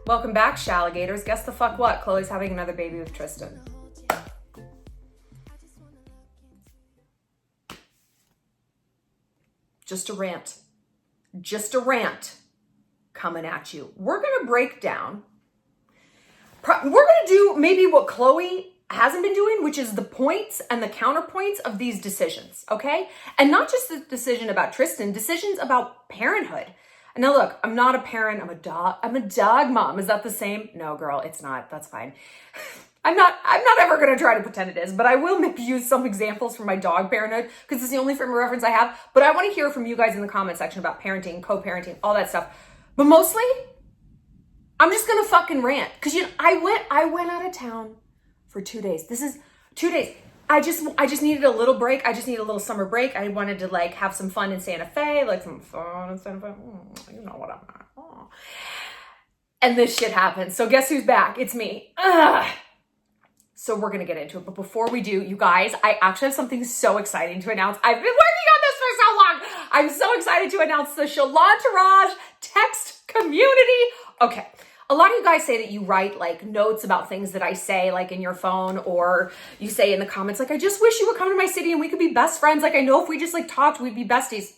Welcome back, Shalligators. Guess the fuck what? Khloe's having another baby with Tristan. Just a rant. Just a rant coming at you. We're going to break down. We're going to do maybe what Khloe hasn't been doing, which is the points and the counterpoints of these decisions, okay? And not just the decision about Tristan, decisions about parenthood. And now look, I'm not a parent, I'm a dog mom. Is that the same? No, girl, it's not. That's fine. I'm not ever gonna try to pretend it is, but I will maybe use some examples from my dog parenthood because it's the only frame of reference I have. But I want to hear from you guys in the comment section about parenting, co-parenting, all that stuff. But mostly, I'm just gonna fucking rant because I went out of town for 2 days. This is 2 days. I just needed a little break. I just needed a little summer break. I wanted to like have some fun in Santa Fe, like some fun in Santa Fe. You know what I'm at. Oh. And this shit happened. So guess who's back? It's me. Ugh. So we're going to get into it. But before we do, you guys, I actually have something so exciting to announce. I've been working on this for so long. I'm so excited to announce the Challengeraj text community. Okay. A lot of you guys say that you write like notes about things that I say like in your phone, or you say in the comments, like, I just wish you would come to my city and we could be best friends. Like, I know if we just like talked, we'd be besties.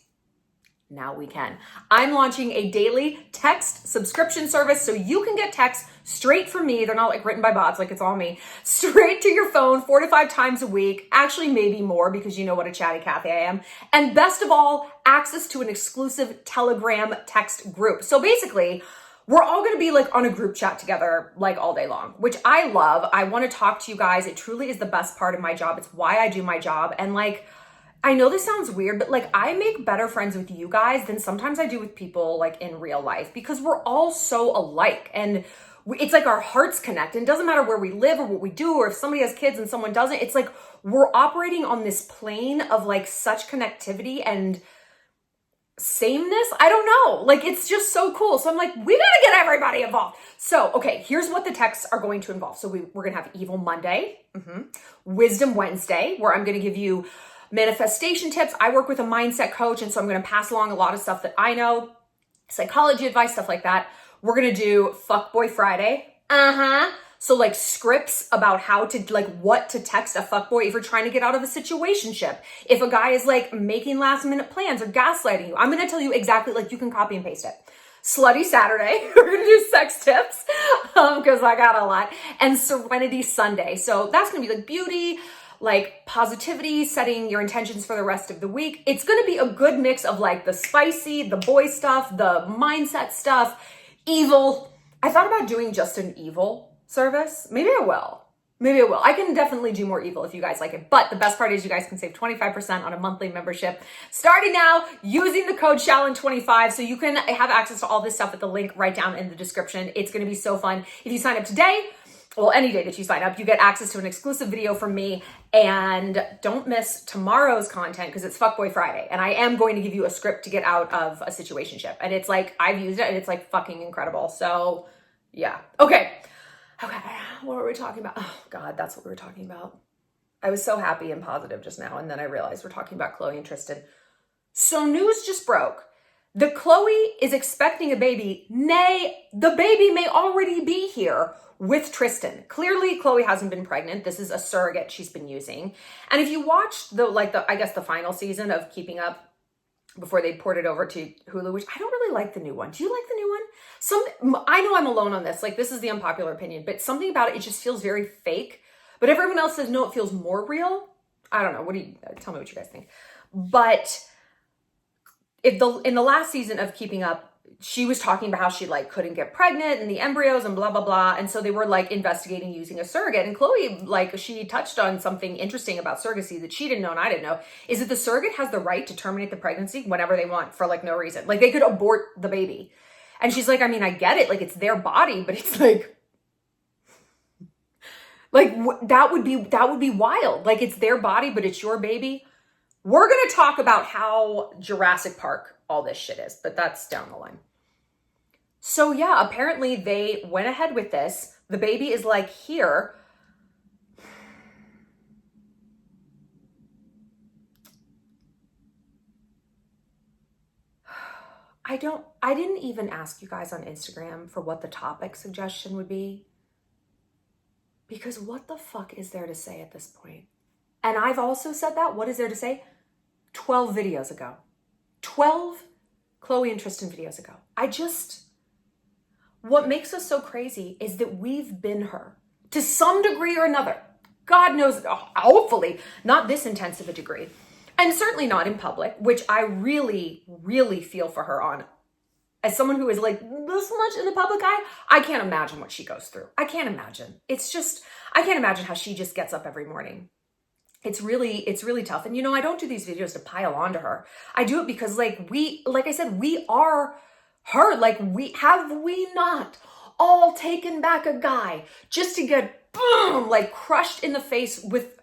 Now we can. I'm launching a daily text subscription service so you can get texts straight from me. They're not like written by bots, like it's all me. Straight to your phone 4 to 5 times a week. Actually, maybe more because you know what a chatty Cathy I am. And best of all, access to an exclusive Telegram text group. So basically, we're all going to be like on a group chat together like all day long, which I love. I want to talk to you guys. It truly is the best part of my job. It's why I do my job. And like, I know this sounds weird, but like I make better friends with you guys than sometimes I do with people like in real life because we're all so alike and it's like our hearts connect, and it doesn't matter where we live or what we do, or if somebody has kids and someone doesn't. It's like we're operating on this plane of like such connectivity and sameness. I don't know. Like, it's just so cool. So I'm like, we gotta get everybody involved. So, okay, here's what the texts are going to involve. So we're gonna have Evil Monday, Wisdom Wednesday, where I'm gonna give you manifestation tips. I work with a mindset coach, and so I'm gonna pass along a lot of stuff that I know, psychology advice, stuff like that. We're gonna do Fuckboy Friday. So like scripts about how to, like what to text a fuckboy if you're trying to get out of a situationship. If a guy is like making last minute plans or gaslighting you, I'm going to tell you exactly, like you can copy and paste it. Slutty Saturday, we're going to do sex tips because I got a lot. And Serenity Sunday. So that's going to be like beauty, like positivity, setting your intentions for the rest of the week. It's going to be a good mix of like the spicy, the boy stuff, the mindset stuff, evil. I thought about doing just an evil service. Maybe I will. I can definitely do more evil if you guys like it. But the best part is you guys can save 25% on a monthly membership starting now using the code Shallon25. So you can have access to all this stuff at the link right down in the description. It's going to be so fun. If you sign up today, well, any day that you sign up, you get access to an exclusive video from me. And don't miss tomorrow's content because it's Fuckboy Friday. And I am going to give you a script to get out of a situationship. And it's like, I've used it and it's like fucking incredible. So yeah. Okay, what were we talking about? Oh God, that's what we were talking about. I was so happy and positive just now, and then I realized we're talking about Khloe and Tristan. So news just broke that Khloe is expecting a baby. Nay, the baby may already be here with Tristan. Clearly, Khloe hasn't been pregnant. This is a surrogate she's been using. And if you watched the final season of Keeping Up before they poured it over to Hulu, which I don't really like the new one. Do you like the new one? I know I'm alone on this. Like, this is the unpopular opinion, but something about it just feels very fake. But everyone else says, no, it feels more real. I don't know. Tell me what you guys think. But in the last season of Keeping Up, she was talking about how she like couldn't get pregnant and the embryos and blah, blah, blah. And so they were like investigating using a surrogate. And Khloe, like, she touched on something interesting about surrogacy that she didn't know and I didn't know, is that the surrogate has the right to terminate the pregnancy whenever they want for like no reason. Like, they could abort the baby. And she's like, I mean, I get it. Like, it's their body, but it's like that would be wild. Like, it's their body, but it's your baby. We're going to talk about how Jurassic Park all this shit is, but that's down the line. So yeah, apparently they went ahead with this. The baby is like here. I didn't even ask you guys on Instagram for what the topic suggestion would be. Because what the fuck is there to say at this point? And I've also said that, what is there to say? 12 videos ago. 12 Khloe and Tristan videos ago. What makes us so crazy is that we've been her to some degree or another. God knows, hopefully not this intense of a degree. And certainly not in public, which I really, really feel for her on. As someone who is like this much in the public eye, I can't imagine what she goes through. I can't imagine. I can't imagine how she just gets up every morning. It's really tough. And I don't do these videos to pile onto her. I do it because like I said, we are her. Like we not all taken back a guy just to get boom, like crushed in the face with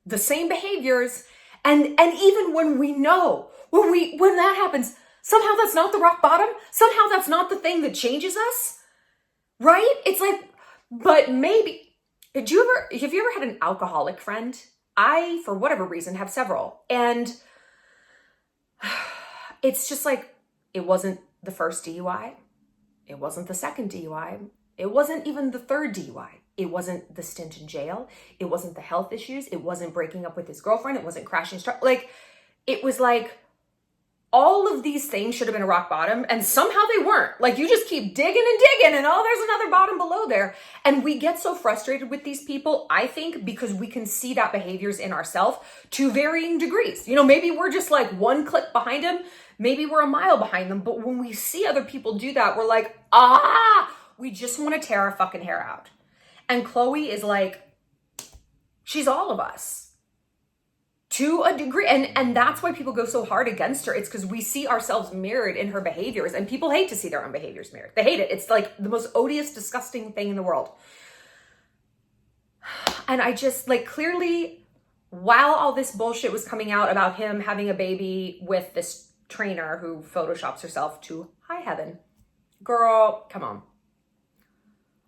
the same behaviors. And even when we know, when that happens, somehow that's not the rock bottom. Somehow that's not the thing that changes us, right? It's like, but maybe, have you ever had an alcoholic friend? I, for whatever reason, have several. And it's just like, it wasn't the first DUI. It wasn't the second DUI. It wasn't even the third DUI. It wasn't the stint in jail. It wasn't the health issues. It wasn't breaking up with his girlfriend. It wasn't crashing. Like, it was like, all of these things should have been a rock bottom, and somehow they weren't. Like, you just keep digging and digging, and there's another bottom below there. And we get so frustrated with these people, I think, because we can see that behaviors in ourselves to varying degrees. Maybe we're just like one click behind them. Maybe we're a mile behind them. But when we see other people do that, we're like, we just want to tear our fucking hair out. And Khloe is like, she's all of us to a degree. And that's why people go so hard against her. It's because we see ourselves mirrored in her behaviors, and people hate to see their own behaviors mirrored. They hate it. It's like the most odious, disgusting thing in the world. And I just like, clearly, while all this bullshit was coming out about him having a baby with this trainer who photoshops herself to high heaven, girl, come on.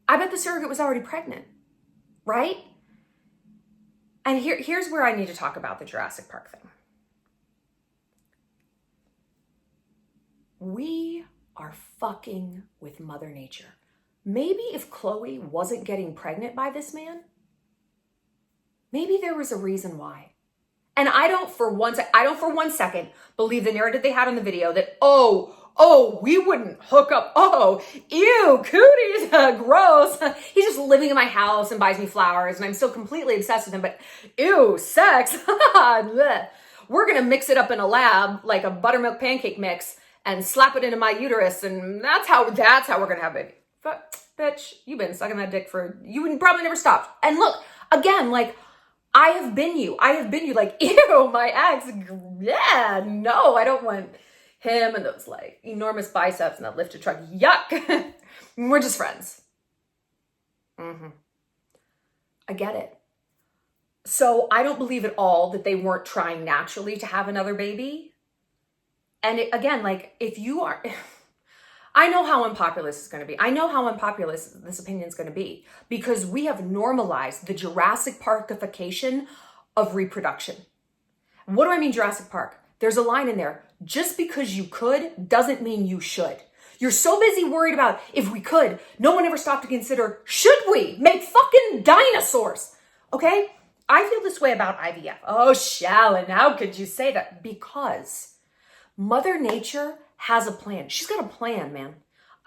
I bet the surrogate was already pregnant, right? And here's where I need to talk about the Jurassic Park thing. We are fucking with Mother Nature. Maybe if Khloe wasn't getting pregnant by this man, maybe there was a reason why. And I don't for one second believe the narrative they had on the video that, we wouldn't hook up. Ew, cooties, gross. He's just living in my house and buys me flowers, and I'm still completely obsessed with him, but ew, sex. We're going to mix it up in a lab like a buttermilk pancake mix and slap it into my uterus, and that's how we're going to have a baby. But, bitch, you've been sucking that dick you probably never stopped. And look, again, like, I have been you. Like, ew, my ex. Yeah, no, I don't want him and those like enormous biceps and that lifted truck. Yuck. We're just friends. I get it. So I don't believe at all that they weren't trying naturally to have another baby. And again, like, if you are, I know how unpopular this is going to be. I know how unpopular this opinion is going to be, because we have normalized the Jurassic Parkification of reproduction. What do I mean, Jurassic Park? There's a line in there. Just because you could doesn't mean you should. You're so busy worried about if we could. No one ever stopped to consider, should we make fucking dinosaurs? Okay? I feel this way about IVF. Oh, Shallon, how could you say that? Because Mother Nature has a plan. She's got a plan, man.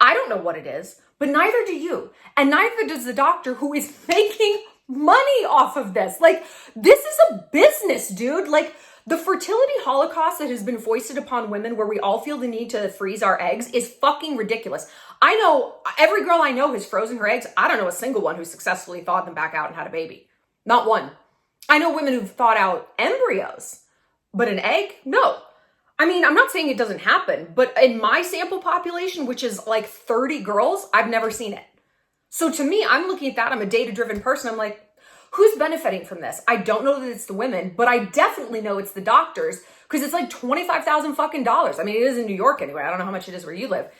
I don't know what it is, but neither do you. And neither does the doctor who is making money off of this. Like, this is a business, dude. Like, the fertility holocaust that has been foisted upon women, where we all feel the need to freeze our eggs, is fucking ridiculous. I know every girl I know has frozen her eggs. I don't know a single one who successfully thawed them back out and had a baby. Not one. I know women who've thawed out embryos, but an egg? No. I mean, I'm not saying it doesn't happen, but in my sample population, which is like 30 girls, I've never seen it. So to me, I'm looking at that. I'm a data-driven person. I'm like, who's benefiting from this? I don't know that it's the women, but I definitely know it's the doctors, because it's like $25,000 fucking dollars. I mean, it is in New York anyway. I don't know how much it is where you live.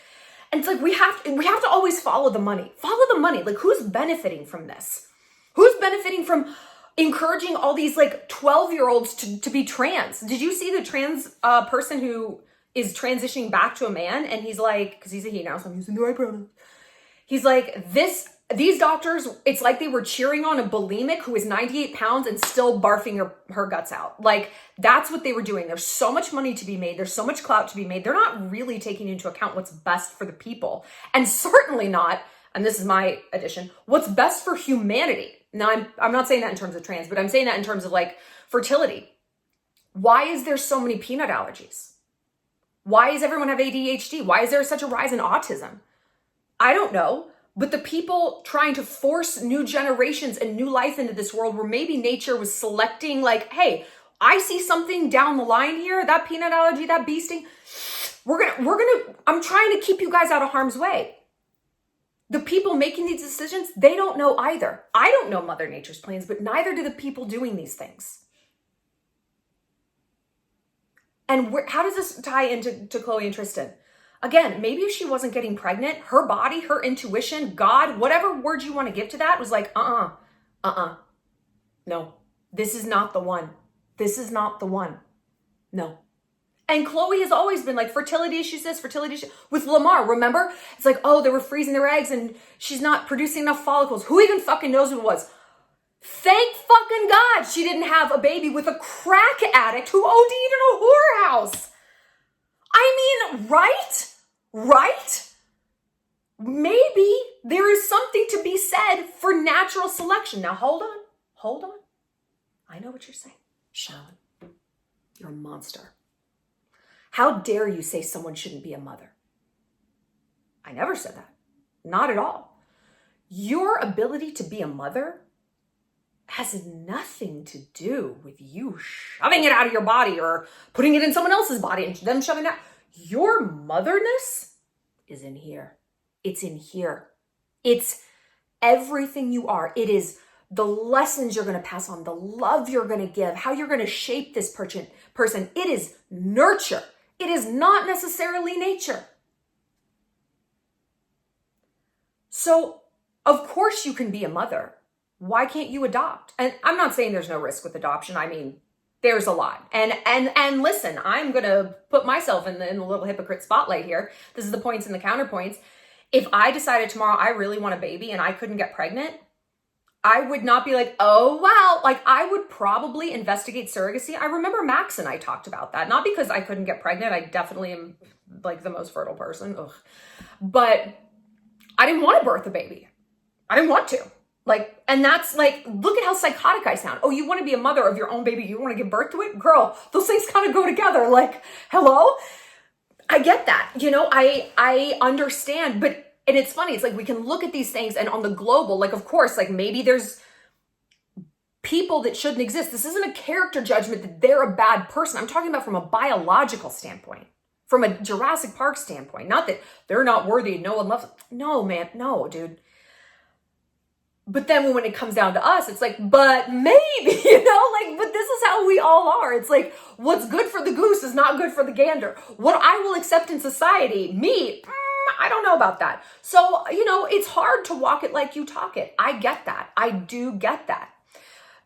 And it's like, we have to always follow the money. Follow the money. Like, who's benefiting from this? Who's benefiting from encouraging all these like 12-year-olds to be trans? Did you see the trans person who is transitioning back to a man, and he's like, because he's a he now, so I'm using the right pronouns. He's like, these doctors, it's like they were cheering on a bulimic who is 98 pounds and still barfing her guts out. Like, that's what they were doing. There's so much money to be made. There's so much clout to be made. They're not really taking into account what's best for the people. And certainly not, and this is my addition, what's best for humanity. Now, I'm not saying that in terms of trans, but I'm saying that in terms of like fertility. Why is there so many peanut allergies? Why does everyone have ADHD? Why is there such a rise in autism? I don't know. But the people trying to force new generations and new life into this world where maybe nature was selecting like, hey, I see something down the line here, that peanut allergy, that bee sting. I'm trying to keep you guys out of harm's way. The people making these decisions, they don't know either. I don't know Mother Nature's plans, but neither do the people doing these things. And how does this tie into Khloe and Tristan? Again, maybe if she wasn't getting pregnant, her body, her intuition, God, whatever word you want to give to that was like, no, this is not the one. This is not the one. No. And Khloe has always been like, fertility issues this, fertility issues. With Lamar, remember? It's like, oh, they were freezing their eggs and she's not producing enough follicles. Who even fucking knows who it was? Thank fucking God she didn't have a baby with a crack addict who OD'd in a whorehouse. I mean, right? Maybe there is something to be said for natural selection. Now, hold on. I know what you're saying. Shallon, you're a monster. How dare you say someone shouldn't be a mother? I never said that. Not at all. Your ability to be a mother has nothing to do with you shoving it out of your body or putting it in someone else's body and them shoving it out. Your motherness is in here. It's in here. It's everything you are. It is the lessons you're going to pass on, the love you're going to give, how you're going to shape this person. It is nurture. It is not necessarily nature. So, of course you can be a mother. Why can't you adopt? And I'm not saying there's no risk with adoption. I mean, there's a lot. And listen, I'm going to put myself in the little hypocrite spotlight here. This is the points and the counterpoints. If I decided tomorrow I really want a baby and I couldn't get pregnant, I would not be like, oh, wow. Like, I would probably investigate surrogacy. I remember Max and I talked about that. Not because I couldn't get pregnant. I definitely am like the most fertile person. Ugh. But I didn't want to birth a baby. I didn't want to. Like, and that's like, look at how psychotic I sound. Oh, you want to be a mother of your own baby. You want to give birth to it? Girl, those things kind of go together. Like, hello? I get that. You know, I understand, but and it's funny, it's like we can look at these things and on the global, like, of course, like maybe there's people that shouldn't exist. This isn't a character judgment that they're a bad person. I'm talking about from a biological standpoint, from a Jurassic Park standpoint. Not that they're not worthy, no one loves them. No, man, no, dude. But then when it comes down to us, it's like, but maybe, you know, like, but this is how we all are. It's like, what's good for the goose is not good for the gander. What I will accept in society, me, I don't know about that. So, you know, it's hard to walk it like you talk it. I get that. I do get that.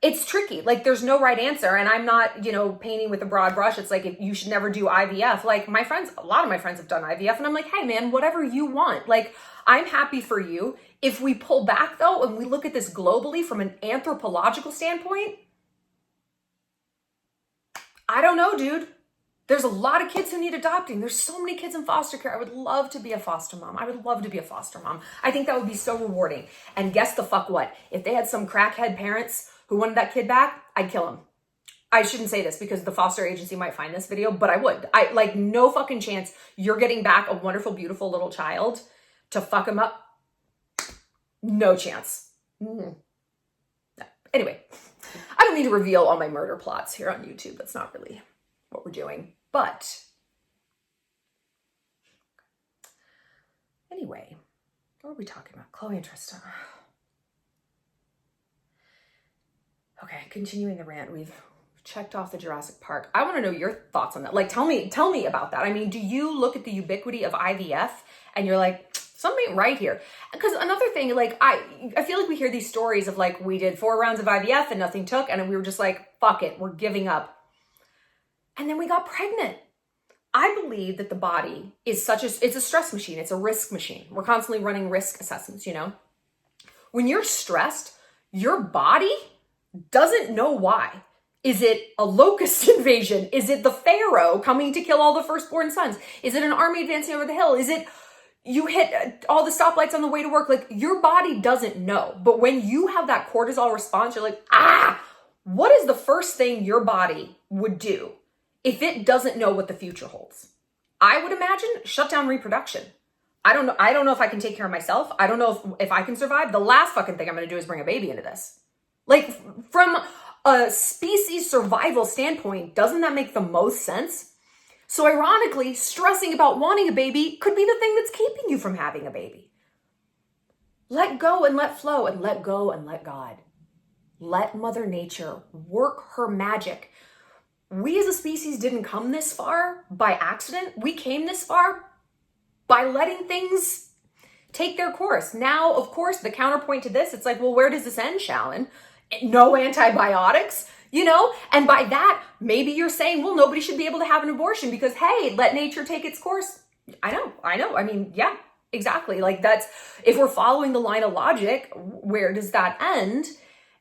It's tricky. Like, there's no right answer. And I'm not, you know, painting with a broad brush. It's like, you should never do IVF. Like, my friends, a lot of my friends have done IVF. And I'm like, hey, man, whatever you want. Like, I'm happy for you. If we pull back, though, and we look at this globally from an anthropological standpoint, I don't know, dude. There's a lot of kids who need adopting. There's so many kids in foster care. I would love to be a foster mom. I would love to be a foster mom. I think that would be so rewarding. And guess the fuck what? If they had some crackhead parents who wanted that kid back, I'd kill them. I shouldn't say this because the foster agency might find this video, but I would. Like, no fucking chance you're getting back a wonderful, beautiful little child to fuck him up. No chance. No. Anyway, I don't need to reveal all my murder plots here on YouTube. That's not really what we're doing. But anyway, what are we talking about? Khloe and Tristan. Okay, continuing the rant. We've checked off the Jurassic Park. I want to know your thoughts on that. Like, tell me about that. I mean, do you look at the ubiquity of IVF and you're like, something ain't right here? Because another thing, like, I feel like we hear these stories of like, we did 4 rounds of IVF and nothing took, and we were just like, fuck it, we're giving up. And then we got pregnant. I believe that the body is it's a stress machine. It's a risk machine. We're constantly running risk assessments, you know? When you're stressed, your body doesn't know why. Is it a locust invasion? Is it the pharaoh coming to kill all the firstborn sons? Is it an army advancing over the hill? Is it you hit all the stoplights on the way to work? Like, your body doesn't know. But when you have that cortisol response, you're like, what is the first thing your body would do if it doesn't know what the future holds? I would imagine shut down reproduction. I don't know if I can take care of myself. I don't know if I can survive. The last fucking thing I'm going to do is bring a baby into this. Like, from a species survival standpoint, doesn't that make the most sense? So ironically, stressing about wanting a baby could be the thing that's keeping you from having a baby. Let go and let flow, and let go and let God. Let Mother Nature work her magic. We as a species didn't come this far by accident. We came this far by letting things take their course. Now, of course, the counterpoint to this, it's like, well, where does this end, Shallon? No antibiotics, you know? And by that, maybe you're saying, well, nobody should be able to have an abortion because, hey, let nature take its course. I know. I mean, yeah, exactly. Like, that's, if we're following the line of logic, where does that end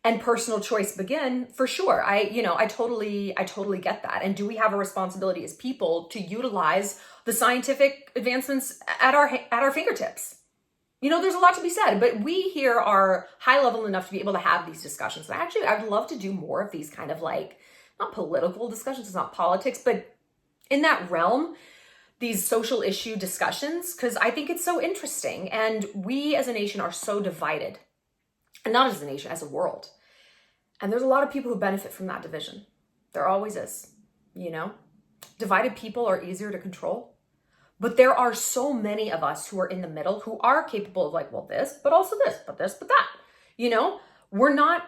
and personal choice begin? For sure. I totally get that. And do we have a responsibility as people to utilize the scientific advancements at our fingertips? You know, there's a lot to be said, but we here are high level enough to be able to have these discussions. And actually, I'd love to do more of these kind of like, not political discussions, it's not politics, but in that realm, these social issue discussions, because I think it's so interesting. And we as a nation are so divided, and not as a nation, as a world. And there's a lot of people who benefit from that division. There always is, you know? Divided people are easier to control. But there are so many of us who are in the middle who are capable of like, well, this, but also this, but that. You know, we're not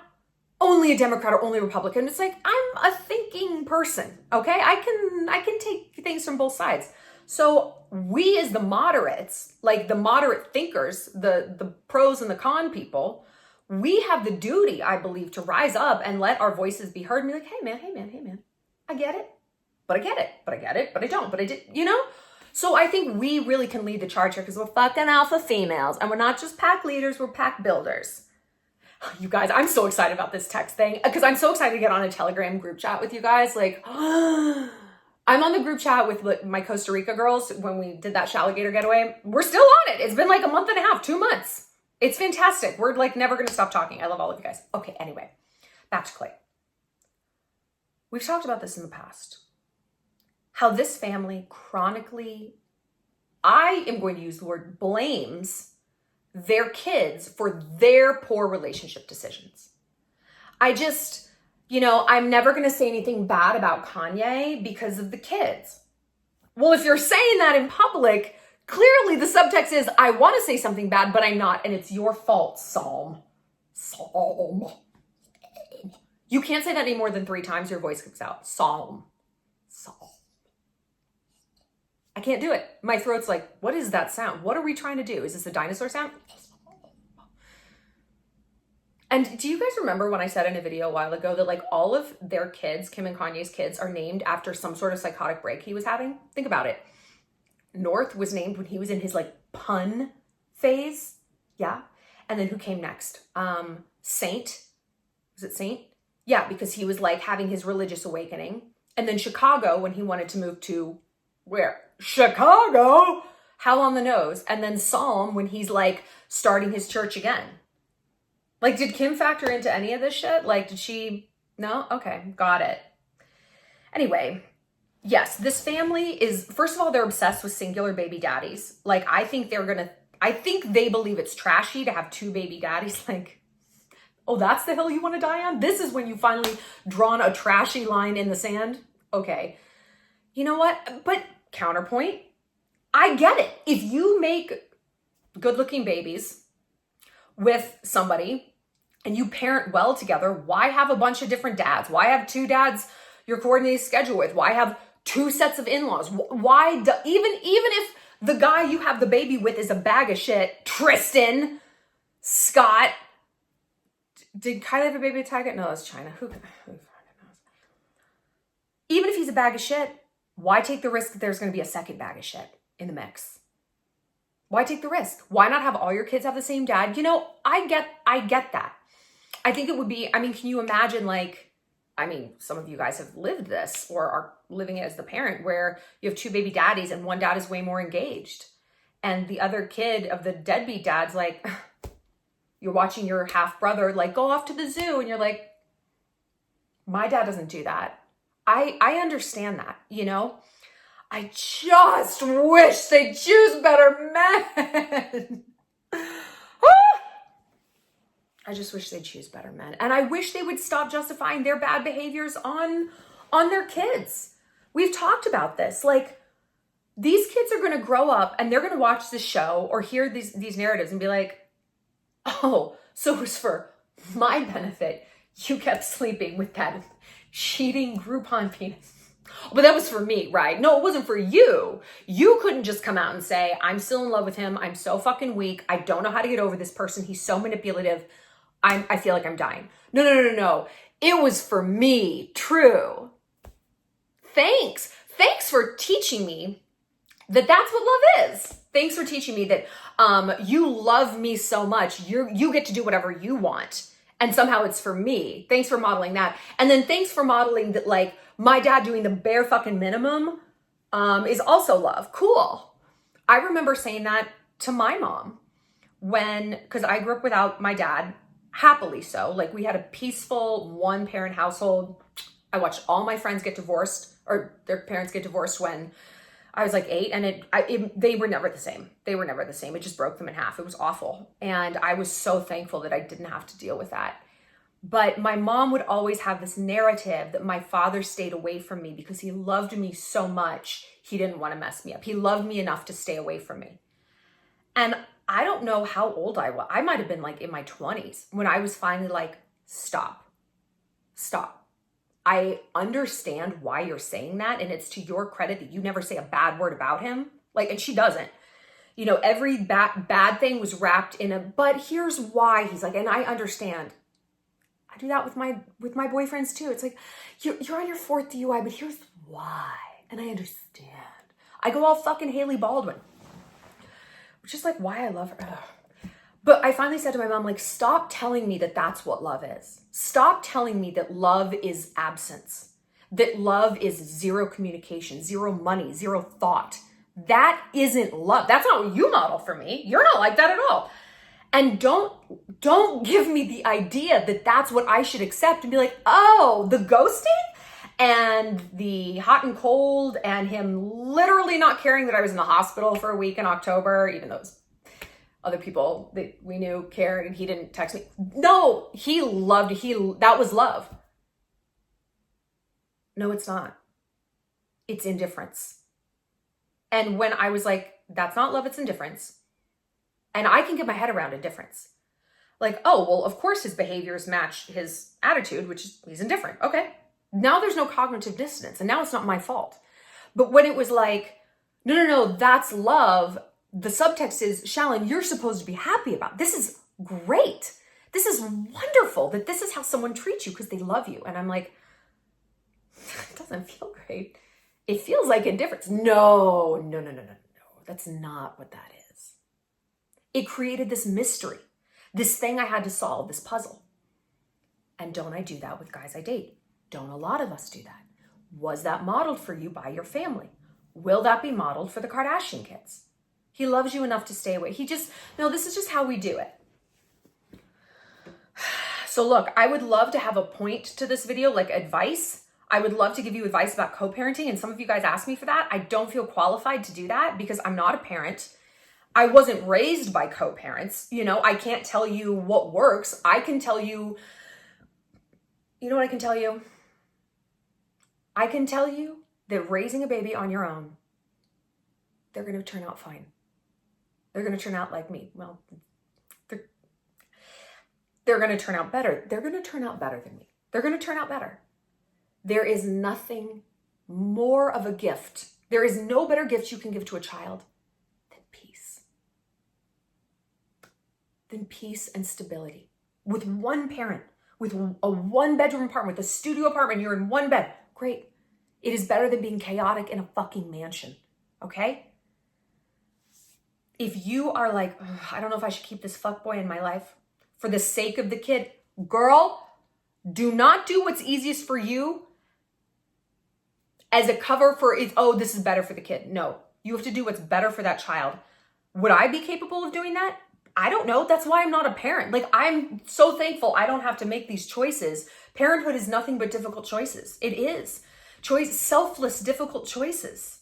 only a Democrat or only a Republican. It's like, I'm a thinking person, okay? I can take things from both sides. So we as the moderates, like the moderate thinkers, the pros and the con people, we have the duty, I believe, to rise up and let our voices be heard and be like, hey man, I get it, but I get it, but I don't, but I did, you know? So I think we really can lead the charge here because we're fucking alpha females and we're not just pack leaders, we're pack builders. You guys, I'm so excited about this text thing because I'm so excited to get on a Telegram group chat with you guys. Like, I'm on the group chat with my Costa Rica girls when we did that Shalligator getaway. We're still on it. It's been like a month and a half, 2 months. It's fantastic. We're like never going to stop talking. I love all of you guys. Okay, anyway, back to Khloe. We've talked about this in the past. How this family chronically, I am going to use the word blames their kids for their poor relationship decisions. I just, I'm never going to say anything bad about Kanye because of the kids. Well, if you're saying that in public, clearly the subtext is, I want to say something bad, but I'm not, and it's your fault, Psalm. You can't say that any more than 3 times, your voice comes out. Psalm. I can't do it. My throat's like, what is that sound? What are we trying to do? Is this a dinosaur sound? And do you guys remember when I said in a video a while ago that like all of their kids, Kim and Kanye's kids, are named after some sort of psychotic break he was having? Think about it. North was named when he was in his like pun phase. Yeah. And then who came next? Saint. Was it Saint? Yeah, because he was like having his religious awakening. And then Chicago when he wanted to move to where? Chicago. How on the nose. And then Psalm when he's like starting his church again. Like, did Kim factor into any of this shit? Like, did she? No? Okay, got it. Anyway, yes, this family is, first of all, they're obsessed with singular baby daddies. Like, I think they believe it's trashy to have 2 baby daddies. Like, oh, that's the hill you want to die on? This is when you finally drawn a trashy line in the sand? Okay. You know what? But counterpoint, I get it. If you make good-looking babies with somebody and you parent well together, why have a bunch of different dads? Why have 2 dads you're coordinating schedule with? Why have 2 sets of in-laws? Why even if the guy you have the baby with is a bag of shit, Tristan, Scott, did Kylie have a baby with Tiger? No, that's China. Who fucking knows? Even if he's a bag of shit, Why take the risk that there's going to be a second bag of shit in the mix? Why take the risk? Why not have all your kids have the same dad? You know, I get that. I think it would be, I mean, can you imagine some of you guys have lived this or are living it as the parent where you have two baby daddies and one dad is way more engaged. And the other kid of the deadbeat dad's like, you're watching your half brother like go off to the zoo and you're like, my dad doesn't do that. I understand that, you know? I just wish they choose better men. I just wish they'd choose better men. And I wish they would stop justifying their bad behaviors on their kids. We've talked about this. Like, these kids are going to grow up and they're going to watch this show or hear these narratives and be like, oh, so it was for my benefit. You kept sleeping with that cheating Groupon penis. But that was for me, right? No, it wasn't for you. You couldn't just come out and say, I'm still in love with him. I'm so fucking weak. I don't know how to get over this person. He's so manipulative. I feel like I'm dying. No. It was for me. True. Thanks for teaching me that that's what love is. Thanks for teaching me that you love me so much. You get to do whatever you want. And somehow it's for me. Thanks for modeling that. And then thanks for modeling that, like, my dad doing the bare fucking minimum is also love. Cool. I remember saying that to my mom because I grew up without my dad, happily so. Like, we had a peaceful one-parent household. I watched all my friends get divorced or their parents get divorced when I was like 8, and they were never the same. They were never the same. It just broke them in half. It was awful. And I was so thankful that I didn't have to deal with that. But my mom would always have this narrative that my father stayed away from me because he loved me so much. He didn't want to mess me up. He loved me enough to stay away from me. And I don't know how old I was. I might have been like in my 20s when I was finally like, stop. I understand why you're saying that. And it's to your credit that you never say a bad word about him. Like, and she doesn't. You know, every bad thing was wrapped in but here's why. He's like, and I understand. I do that with my boyfriends too. It's like, you're on your 4th DUI, but here's why. And I understand. I go all fucking Hailey Baldwin. Which is like why I love her. Ugh. But I finally said to my mom, like, stop telling me that that's what love is. Stop telling me that love is absence. That love is zero communication, zero money, zero thought. That isn't love. That's not what you model for me. You're not like that at all. And don't give me the idea that that's what I should accept and be like, oh, the ghosting and the hot and cold and him literally not caring that I was in the hospital for a week in October, even though it was other people that we knew cared and he didn't text me. No, that was love. No, it's not. It's indifference. And when I was like, that's not love, it's indifference. And I can get my head around indifference. Like, oh, well, of course his behaviors match his attitude, which is he's indifferent. Okay. Now there's no cognitive dissonance and now it's not my fault. But when it was like, no, that's love. The subtext is, Shallon, you're supposed to be happy about it. This is great. This is wonderful that this is how someone treats you because they love you. And I'm like, it doesn't feel great. It feels like indifference. No. That's not what that is. It created this mystery, this thing I had to solve, this puzzle. And don't I do that with guys I date? Don't a lot of us do that? Was that modeled for you by your family? Will that be modeled for the Kardashian kids? He loves you enough to stay away. This is just how we do it. So look, I would love to have a point to this video, like advice. I would love to give you advice about co-parenting. And some of you guys asked me for that. I don't feel qualified to do that because I'm not a parent. I wasn't raised by co-parents. I can't tell you what works. I can tell you, what I can tell you? I can tell you that raising a baby on your own, they're going to turn out fine. They're going to turn out like me. Well, they're going to turn out better. They're going to turn out better than me. They're going to turn out better. There is nothing more of a gift. There is no better gift you can give to a child than peace. Than peace and stability. With one parent, with a one-bedroom apartment, with a studio apartment, you're in one bed. Great. It is better than being chaotic in a fucking mansion, okay? If you are like, I don't know if I should keep this fuckboy in my life for the sake of the kid, girl, do not do what's easiest for you as a cover for, this is better for the kid. No, you have to do what's better for that child. Would I be capable of doing that? I don't know. That's why I'm not a parent. Like, I'm so thankful I don't have to make these choices. Parenthood is nothing but difficult choices. It is. Selfless, difficult choices.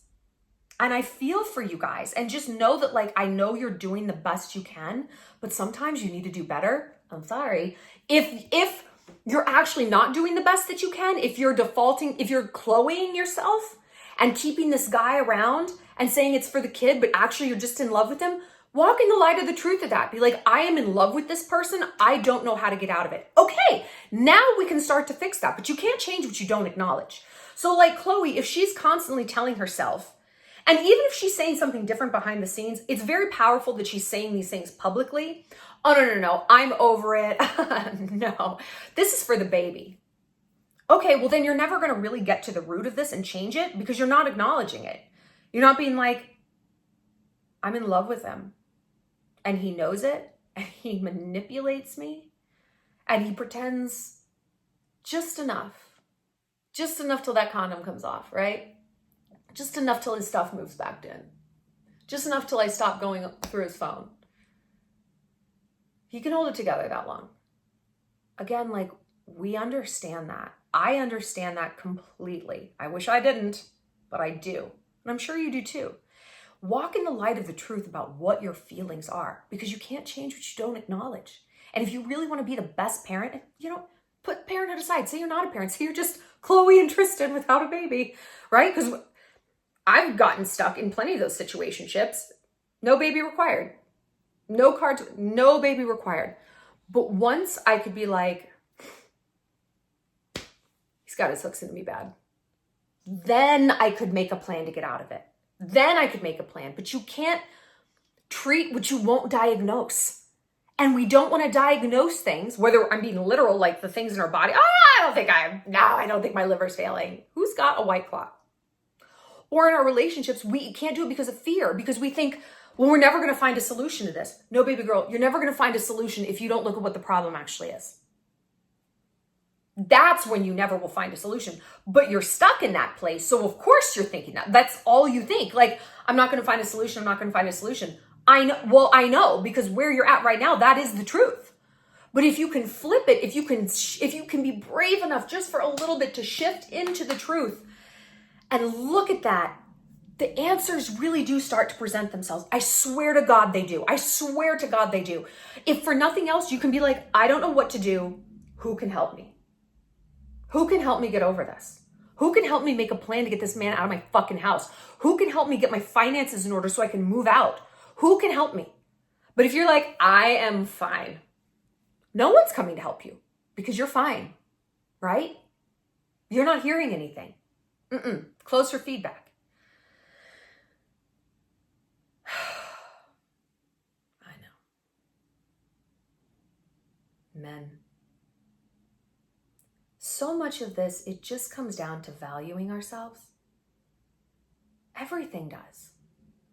And I feel for you guys. And just know that, like, I know you're doing the best you can, but sometimes you need to do better. I'm sorry. If you're actually not doing the best that you can, if you're defaulting, if you're Khloeing yourself and keeping this guy around and saying it's for the kid, but actually you're just in love with him, walk in the light of the truth of that. Be like, I am in love with this person. I don't know how to get out of it. Okay, now we can start to fix that, but you can't change what you don't acknowledge. So like Khloe, if she's constantly telling herself, and even if she's saying something different behind the scenes, it's very powerful that she's saying these things publicly. Oh, no, I'm over it. No, this is for the baby. Okay, well then you're never gonna really get to the root of this and change it because you're not acknowledging it. You're not being like, I'm in love with him and he knows it and he manipulates me and he pretends just enough till that condom comes off, right? Just enough till his stuff moves back in. Just enough till I stop going through his phone. He can hold it together that long. Again, like, we understand that. I understand that completely. I wish I didn't, but I do. And I'm sure you do too. Walk in the light of the truth about what your feelings are, because you can't change what you don't acknowledge. And if you really want to be the best parent, put parenthood aside. Say you're not a parent. Say you're just Khloe and Tristan without a baby, right? Because I've gotten stuck in plenty of those situationships. No baby required. No cards, no baby required. But once I could be like, he's got his hooks into me bad. Then I could make a plan to get out of it. Then I could make a plan. But you can't treat what you won't diagnose. And we don't want to diagnose things, whether I'm being literal, like the things in our body. I don't think my liver's failing. Who's got a white clot? Or in our relationships, we can't do it because of fear, because we think, well, we're never going to find a solution to this. No, baby girl, you're never going to find a solution if you don't look at what the problem actually is. That's when you never will find a solution. But you're stuck in that place. So of course you're thinking that. That's all you think. Like, I'm not going to find a solution. I'm not going to find a solution. I know, because where you're at right now, that is the truth. But if you can flip it, if you can be brave enough just for a little bit to shift into the truth and look at that, the answers really do start to present themselves. I swear to God they do. I swear to God they do. If for nothing else, you can be like, I don't know what to do. Who can help me? Who can help me get over this? Who can help me make a plan to get this man out of my fucking house? Who can help me get my finances in order so I can move out? Who can help me? But if you're like, I am fine, no one's coming to help you because you're fine, right? You're not hearing anything. Closer feedback. I know. Men. So much of this, it just comes down to valuing ourselves. Everything does.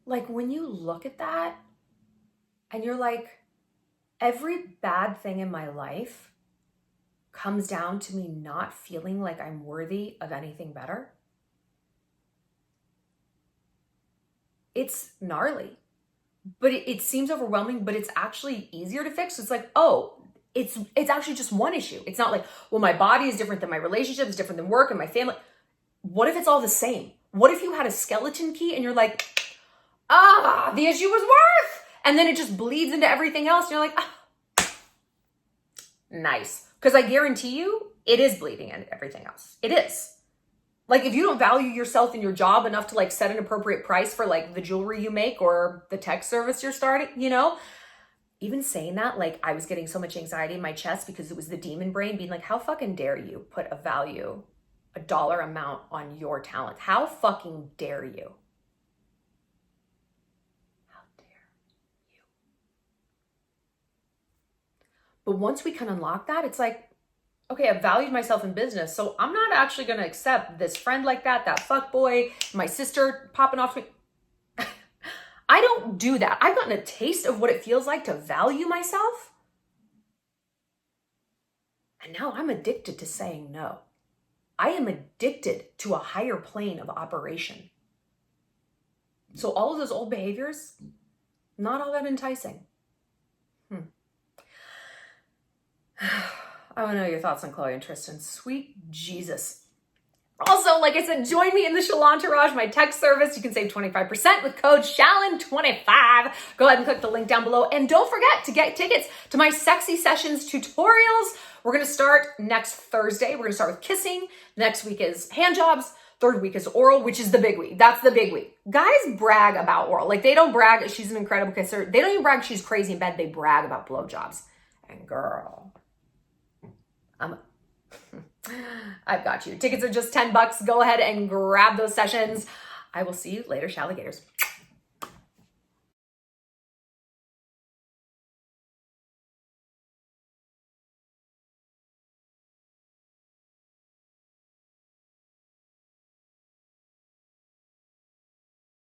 Like, when you look at that and you're like, every bad thing in my life comes down to me not feeling like I'm worthy of anything better. It's gnarly, but it seems overwhelming, but it's actually easier to fix. It's like, it's actually just one issue. It's not like, well, my body is different than my relationship is different than work and my family. What if it's all the same? What if you had a skeleton key and you're like, the issue was worth, and then it just bleeds into everything else. And you're like, nice. Because I guarantee you, it is bleeding into everything else. It is. Like, if you don't value yourself and your job enough to like set an appropriate price for like the jewelry you make or the tech service you're starting, even saying that, like, I was getting so much anxiety in my chest because it was the demon brain being like, how fucking dare you put a dollar amount on your talent? How fucking dare you? How dare you? But once we can unlock that, it's like, okay, I've valued myself in business, so I'm not actually going to accept this friend like that fuckboy, my sister popping off to me. I don't do that. I've gotten a taste of what it feels like to value myself. And now I'm addicted to saying no. I am addicted to a higher plane of operation. So all of those old behaviors, not all that enticing. I want to know your thoughts on Khloe and Tristan. Sweet Jesus. Also, like I said, join me in the Challengeraj, my tech service. You can save 25% with code Shallon25. Go ahead and click the link down below. And don't forget to get tickets to my Sexy Sessions tutorials. We're going to start next Thursday. We're going to start with kissing. Next week is hand jobs. Third week is oral, which is the big week. That's the big week. Guys brag about oral. Like, they don't brag she's an incredible kisser. They don't even brag she's crazy in bed. They brag about blowjobs. And girl, I've got you. Tickets are just $10. Go ahead and grab those sessions. I will see you later, Shalligators.